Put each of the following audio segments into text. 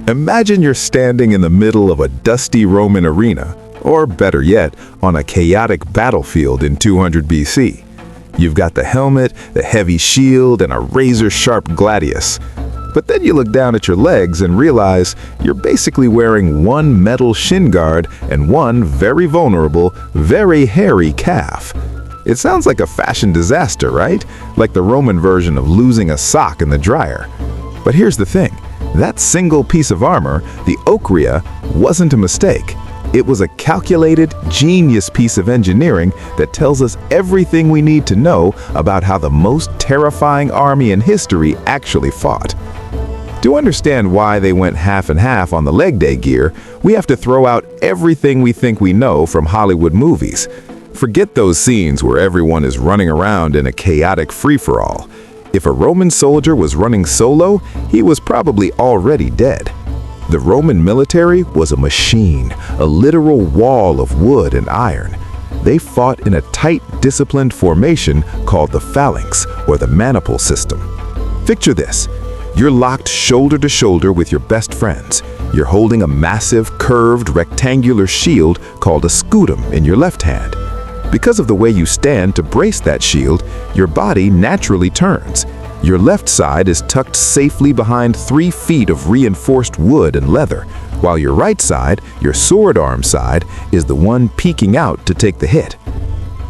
Imagine you're standing in the middle of a dusty Roman arena, or better yet, on a chaotic battlefield in 200 BC. You've got the helmet, the heavy shield, and a razor-sharp gladius. But then you look down at your legs and realize you're basically wearing one metal shin guard and one very vulnerable, very hairy calf. It sounds like a fashion disaster, right? Like the Roman version of losing a sock in the dryer. But here's the thing. That single piece of armor, the ochria, wasn't a mistake. It was a calculated, genius piece of engineering that tells us everything we need to know about how the most terrifying army in history actually fought. To understand why they went half and half on the leg day gear, we have to throw out everything we think we know from Hollywood movies. Forget those scenes where everyone is running around in a chaotic free-for-all. If a Roman soldier was running solo, he was probably already dead. The Roman military was a machine, a literal wall of wood and iron. They fought in a tight, disciplined formation called the phalanx, or the maniple system. Picture this. You're locked shoulder to shoulder with your best friends. You're holding a massive, curved, rectangular shield called a scutum in your left hand. Because of the way you stand to brace that shield, your body naturally turns. Your left side is tucked safely behind 3 feet of reinforced wood and leather, while your right side, your sword arm side, is the one peeking out to take the hit.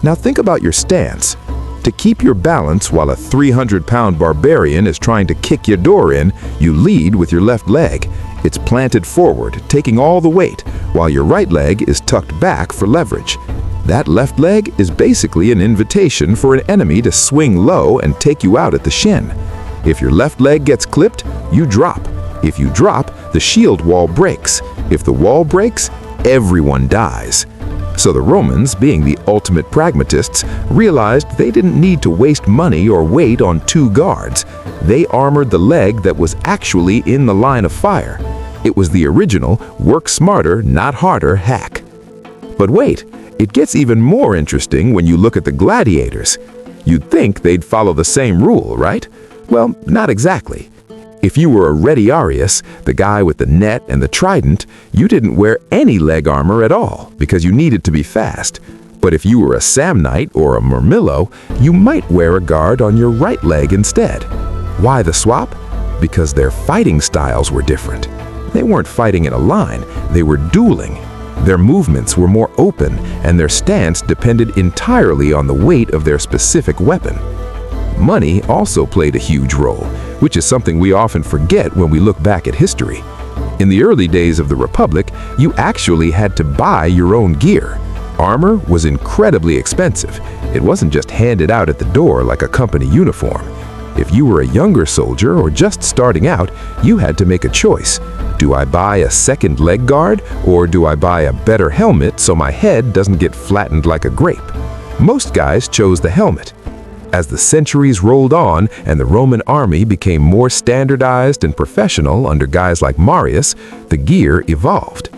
Now think about your stance. To keep your balance while a 300-pound barbarian is trying to kick your door in, you lead with your left leg. It's planted forward, taking all the weight, while your right leg is tucked back for leverage. That left leg is basically an invitation for an enemy to swing low and take you out at the shin. If your left leg gets clipped, you drop. If you drop, the shield wall breaks. If the wall breaks, everyone dies. So the Romans, being the ultimate pragmatists, realized they didn't need to waste money or weight on 2 guards. They armored the leg that was actually in the line of fire. It was the original work smarter, not harder hack. But wait, it gets even more interesting when you look at the gladiators. You'd think they'd follow the same rule, right? Well, not exactly. If you were a retiarius, the guy with the net and the trident, you didn't wear any leg armor at all because you needed to be fast. But if you were a Samnite or a Murmillo, you might wear a guard on your right leg instead. Why the swap? Because their fighting styles were different. They weren't fighting in a line, they were dueling. Their movements were more open, and their stance depended entirely on the weight of their specific weapon. Money also played a huge role, which is something we often forget when we look back at history. In the early days of the Republic, you actually had to buy your own gear. Armor was incredibly expensive. It wasn't just handed out at the door like a company uniform. If you were a younger soldier or just starting out, you had to make a choice. Do I buy a second leg guard, or do I buy a better helmet so my head doesn't get flattened like a grape? Most guys chose the helmet. As the centuries rolled on and the Roman army became more standardized and professional under guys like Marius, the gear evolved.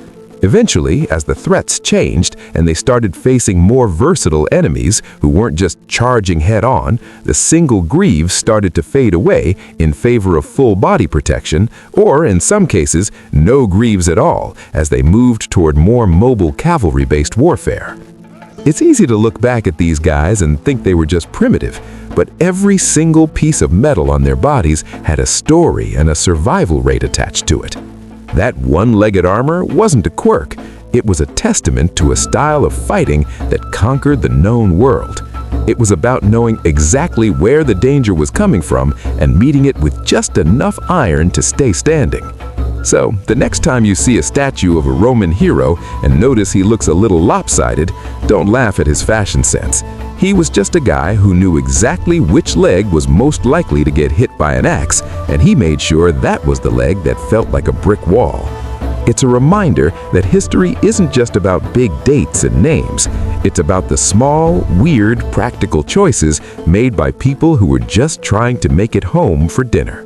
Eventually, as the threats changed and they started facing more versatile enemies who weren't just charging head-on, the single greaves started to fade away in favor of full body protection, or in some cases, no greaves at all, as they moved toward more mobile cavalry-based warfare. It's easy to look back at these guys and think they were just primitive, but every single piece of metal on their bodies had a story and a survival rate attached to it. That one-legged armor wasn't a quirk. It was a testament to a style of fighting that conquered the known world. It was about knowing exactly where the danger was coming from and meeting it with just enough iron to stay standing. So, the next time you see a statue of a Roman hero and notice he looks a little lopsided, don't laugh at his fashion sense. He was just a guy who knew exactly which leg was most likely to get hit by an axe, and he made sure that was the leg that felt like a brick wall. It's a reminder that history isn't just about big dates and names. It's about the small, weird, practical choices made by people who were just trying to make it home for dinner.